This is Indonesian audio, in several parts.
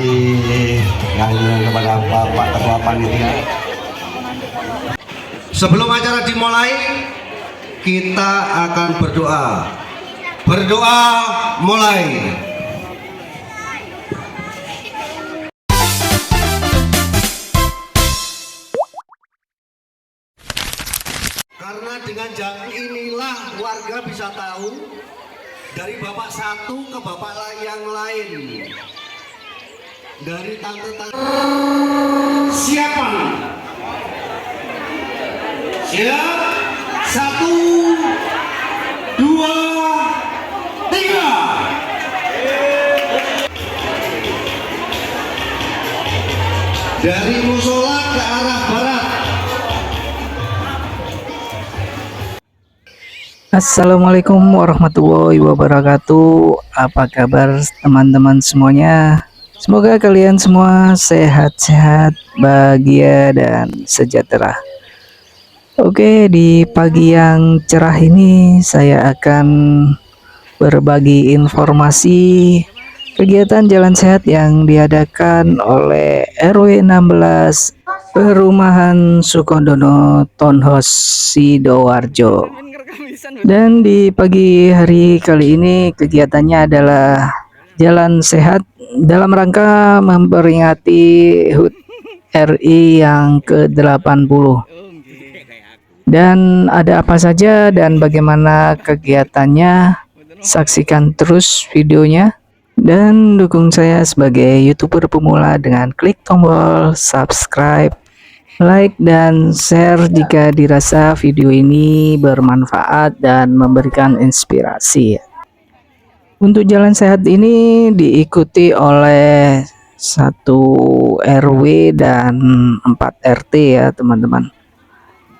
kasih kepada Bapak Ketua Panitia. Sebelum acara dimulai, kita akan berdoa. Berdoa mulai. Karena dengan jalan inilah warga bisa tahu dari bapak satu ke bapak yang lain, dari tante-tante. Siapa? Siap. 1, 2, 3. Dari musola ke arah barat. Assalamualaikum warahmatullahi wabarakatuh. Apa kabar teman-teman semuanya? Semoga kalian semua sehat-sehat, bahagia, dan sejahtera. Oke, di pagi yang cerah ini saya akan berbagi informasi kegiatan jalan sehat yang diadakan oleh RW 16 Perumahan Sukodono Tonhos Sidoarjo. Dan di pagi hari kali ini kegiatannya adalah jalan sehat dalam rangka memperingati HUT RI yang ke-80. Dan ada apa saja dan bagaimana kegiatannya, saksikan terus videonya. Dan dukung saya sebagai YouTuber pemula dengan klik tombol subscribe, like, dan share jika dirasa video ini bermanfaat dan memberikan inspirasi. Untuk jalan sehat ini diikuti oleh 1 RW dan 4 RT ya teman-teman.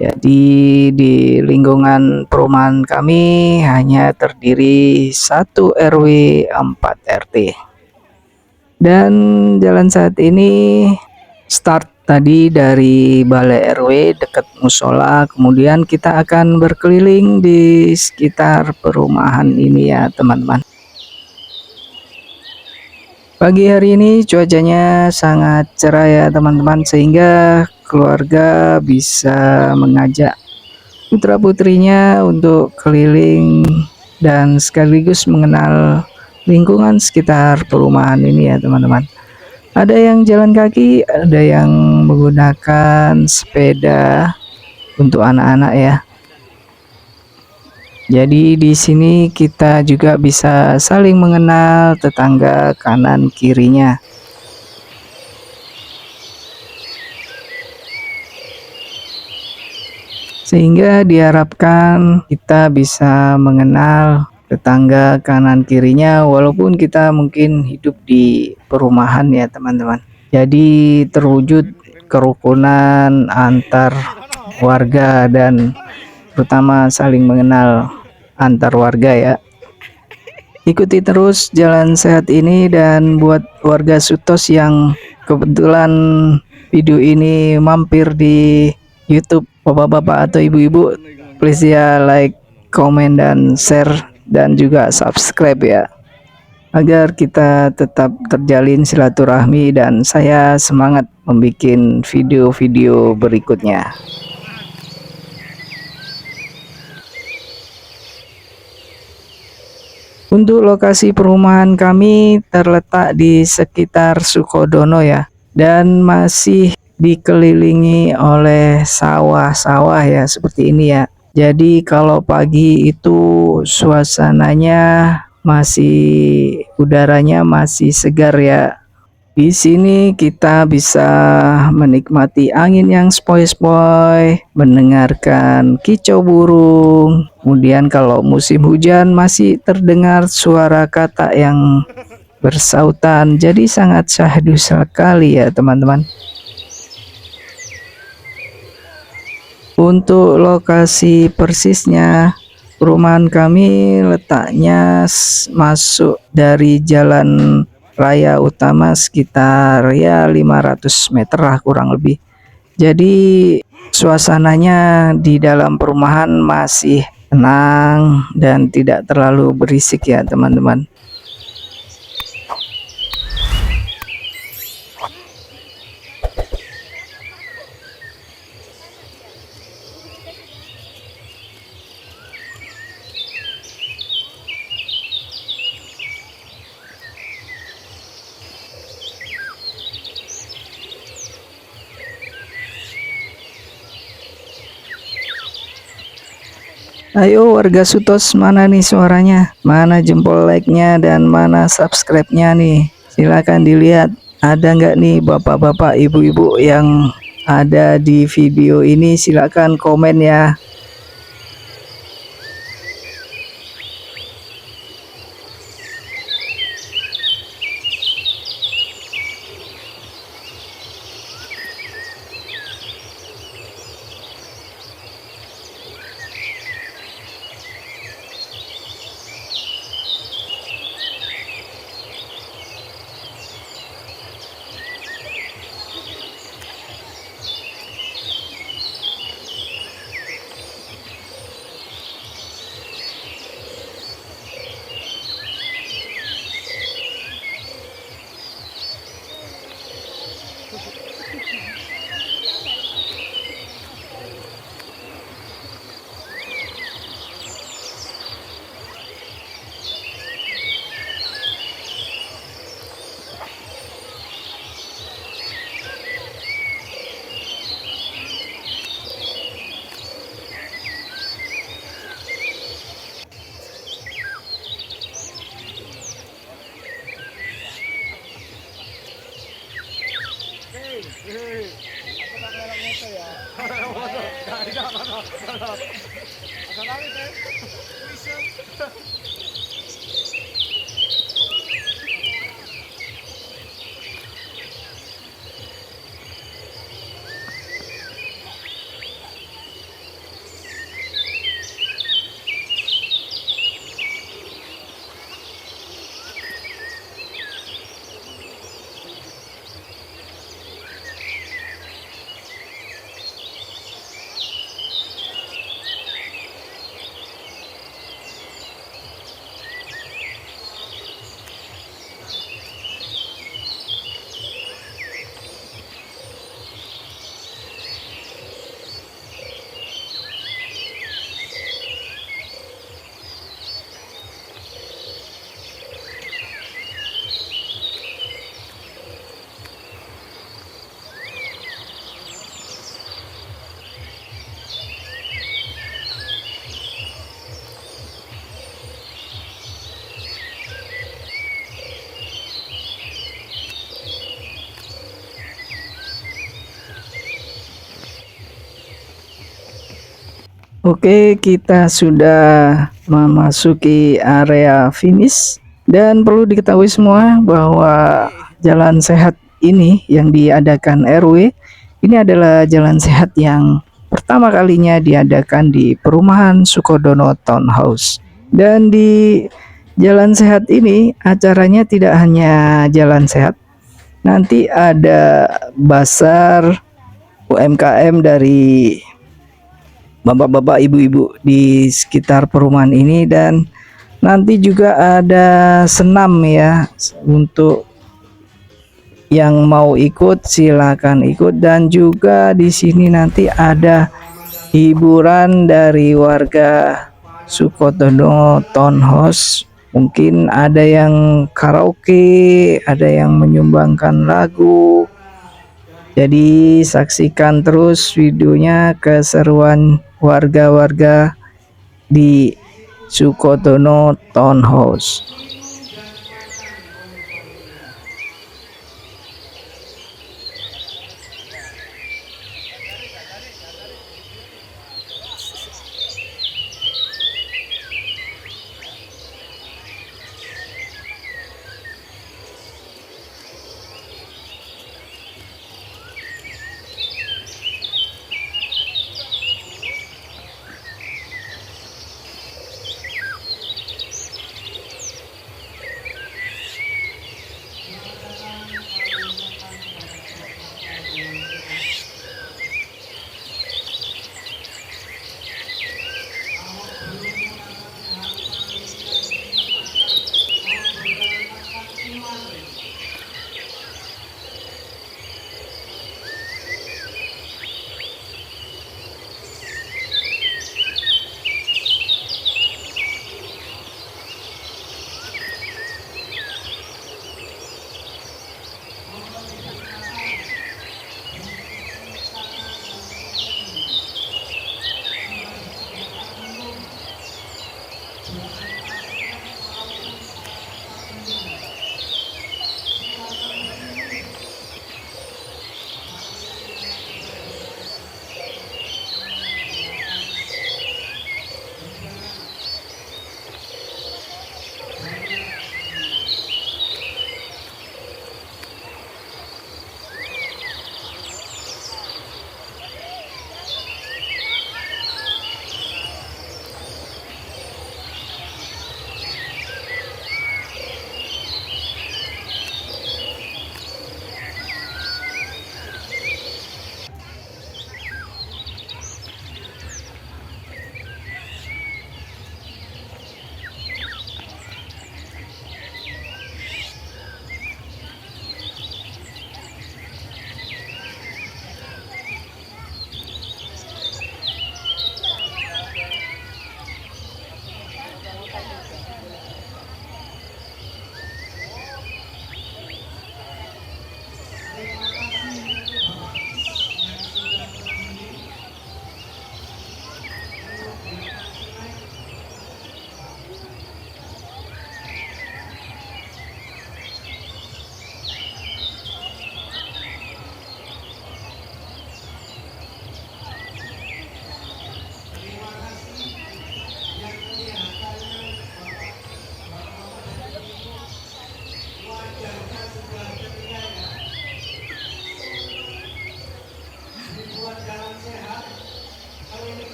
Jadi di lingkungan perumahan kami hanya terdiri 1 RW 4 RT. Dan jalan saat ini start tadi dari balai RW dekat musola, kemudian kita akan berkeliling di sekitar perumahan ini ya teman-teman. Pagi hari ini cuacanya sangat cerah ya teman-teman, sehingga keluarga bisa mengajak putra-putrinya untuk keliling dan sekaligus mengenal lingkungan sekitar perumahan ini ya teman-teman. Ada yang jalan kaki, ada yang menggunakan sepeda untuk anak-anak ya. Jadi di sini kita juga bisa saling mengenal tetangga kanan kirinya. Sehingga diharapkan kita bisa mengenal tetangga kanan kirinya walaupun kita mungkin hidup di perumahan ya teman-teman. Jadi terwujud kerukunan antar warga dan terutama saling mengenal antar warga ya. Ikuti terus jalan sehat ini, dan buat warga Sutos yang kebetulan video ini mampir di YouTube bapak-bapak atau ibu-ibu, please ya like, komen, dan share, dan juga subscribe ya, agar kita tetap terjalin silaturahmi dan saya semangat membuat video-video berikutnya. Untuk lokasi perumahan kami terletak di sekitar Sukodono ya, dan masih dikelilingi oleh sawah-sawah ya seperti ini ya. Jadi kalau pagi itu suasananya udaranya masih segar ya. Di sini kita bisa menikmati angin yang sepoi-sepoi, mendengarkan kicau burung. Kemudian kalau musim hujan masih terdengar suara kata yang bersautan. Jadi sangat syahdu sekali ya teman-teman. Untuk lokasi persisnya, perumahan kami letaknya masuk dari jalan raya utama sekitar ya 500 meter lah kurang lebih. Jadi suasananya di dalam perumahan masih tenang dan tidak terlalu berisik ya teman-teman. Ayo warga Sutos, mana nih suaranya? Mana jempol like-nya dan mana subscribe-nya nih? Silahkan dilihat. Ada nggak nih bapak-bapak, ibu-ibu yang ada di video ini? Silahkan komen ya. Oke, kita sudah memasuki area finish dan perlu diketahui semua bahwa jalan sehat ini yang diadakan RW ini adalah jalan sehat yang pertama kalinya diadakan di perumahan Sukodono Townhouse. Dan di jalan sehat ini acaranya tidak hanya jalan sehat, nanti ada basar UMKM dari bapak-bapak, ibu-ibu di sekitar perumahan ini, dan nanti juga ada senam ya. Untuk yang mau ikut silakan ikut, dan juga di sini nanti ada hiburan dari warga Sukodono Townhouse. Mungkin ada yang karaoke, ada yang menyumbangkan lagu. Jadi saksikan terus videonya, keseruan warga-warga di Sukodono Townhouse.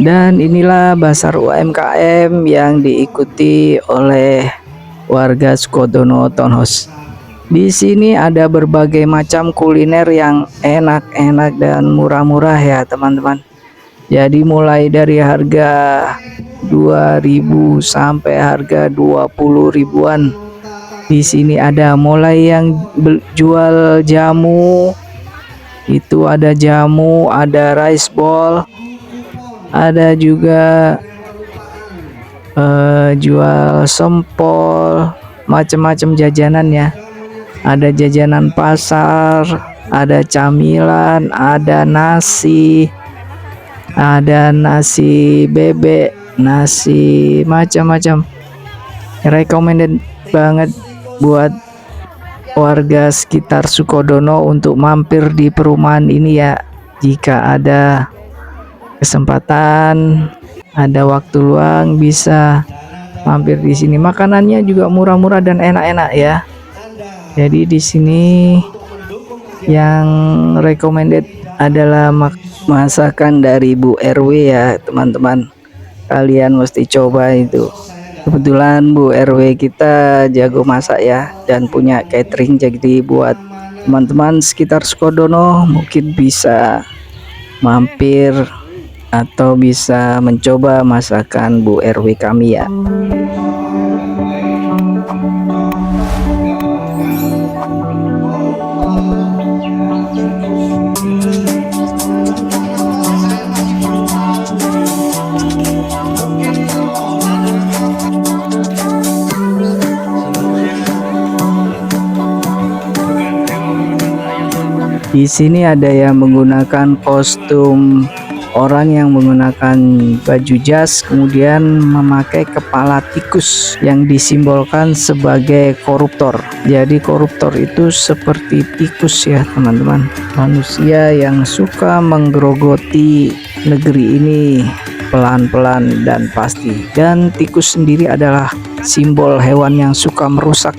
Dan inilah Basar UMKM yang diikuti oleh warga Sukodono Townhouse. Di sini ada berbagai macam kuliner yang enak-enak dan murah-murah ya teman-teman. Jadi mulai dari harga 2.000 sampai harga 20 ribuan. Di sini ada mulai yang jual jamu, itu ada jamu, ada rice ball, ada juga jual sempol, macam-macam jajanan ya. Ada jajanan pasar, ada camilan, ada nasi bebek, nasi macam-macam. Recommended banget buat warga sekitar Sukodono untuk mampir di perumahan ini ya. Jika ada kesempatan, ada waktu luang, bisa mampir di sini. Makanannya juga murah-murah dan enak-enak ya. Jadi di sini yang recommended adalah masakan dari Bu RW ya teman-teman. Kalian mesti coba itu. Kebetulan Bu RW kita jago masak ya, dan punya catering. Jadi buat teman-teman sekitar Sukodono mungkin bisa mampir atau bisa mencoba masakan Bu RW kami ya. Di sini ada yang menggunakan kostum orang yang menggunakan baju jas, kemudian memakai kepala tikus yang disimbolkan sebagai koruptor. Jadi koruptor itu seperti tikus ya teman-teman, manusia yang suka menggerogoti negeri ini pelan-pelan dan pasti. Dan tikus sendiri adalah simbol hewan yang suka merusak.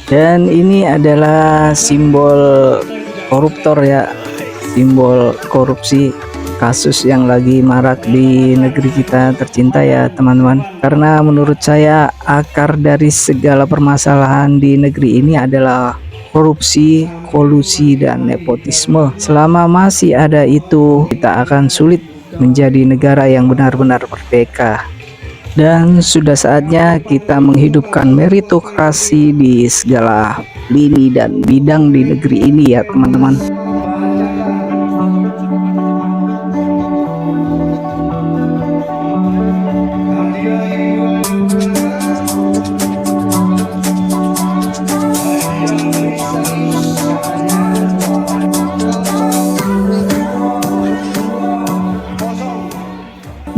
Dan ini adalah simbol koruptor ya, simbol korupsi, kasus yang lagi marak di negeri kita tercinta ya teman-teman. Karena menurut saya akar dari segala permasalahan di negeri ini adalah korupsi, kolusi, dan nepotisme. Selama masih ada itu, kita akan sulit menjadi negara yang benar-benar merdeka. Dan sudah saatnya kita menghidupkan meritokrasi di segala lini dan bidang di negeri ini ya teman-teman.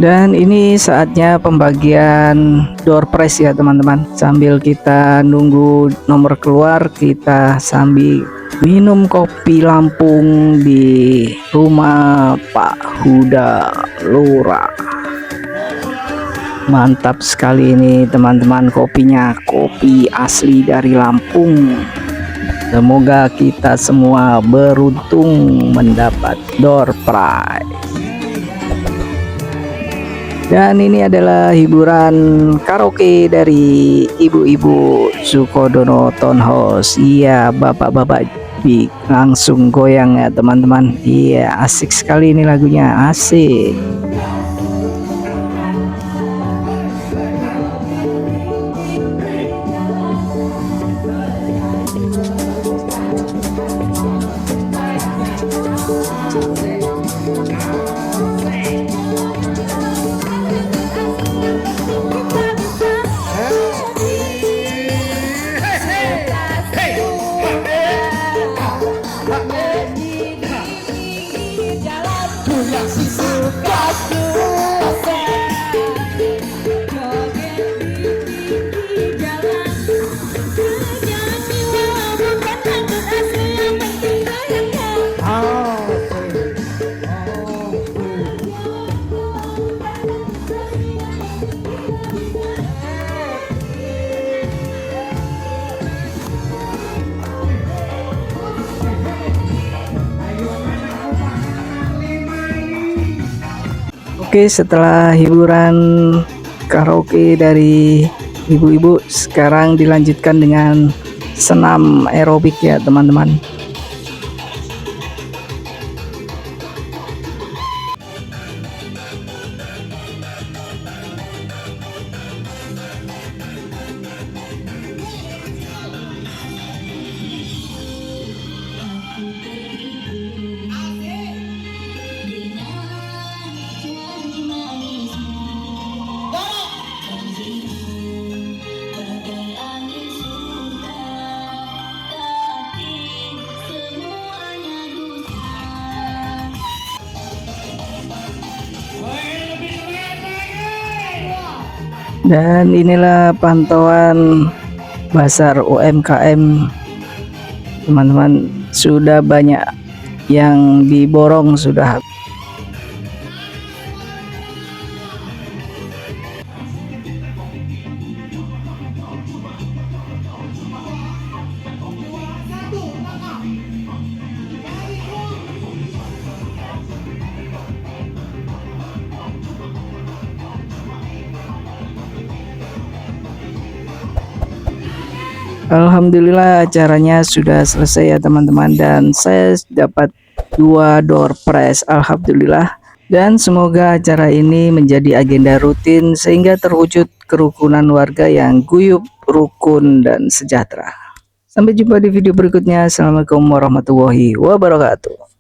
Dan ini saatnya pembagian door prize ya teman-teman. Sambil kita nunggu nomor keluar, kita sambil minum kopi Lampung di rumah Pak Huda Lura. Mantap sekali ini teman-teman, kopinya kopi asli dari Lampung. Semoga kita semua beruntung mendapat door prize. Dan ini adalah hiburan karaoke dari ibu-ibu Sukodono Townhouse. Iya, bapak-bapak langsung goyang ya teman-teman. Iya, asik sekali ini lagunya, asik. Oke, setelah hiburan karaoke dari ibu-ibu, sekarang dilanjutkan dengan senam aerobik ya teman-teman. Dan inilah pantauan pasar UMKM teman-teman, sudah banyak yang diborong sudah. Alhamdulillah acaranya sudah selesai ya teman-teman, dan saya dapat 2 door prize, alhamdulillah. Dan semoga acara ini menjadi agenda rutin sehingga terwujud kerukunan warga yang guyup, rukun, dan sejahtera. Sampai jumpa di video berikutnya. Assalamualaikum warahmatullahi wabarakatuh.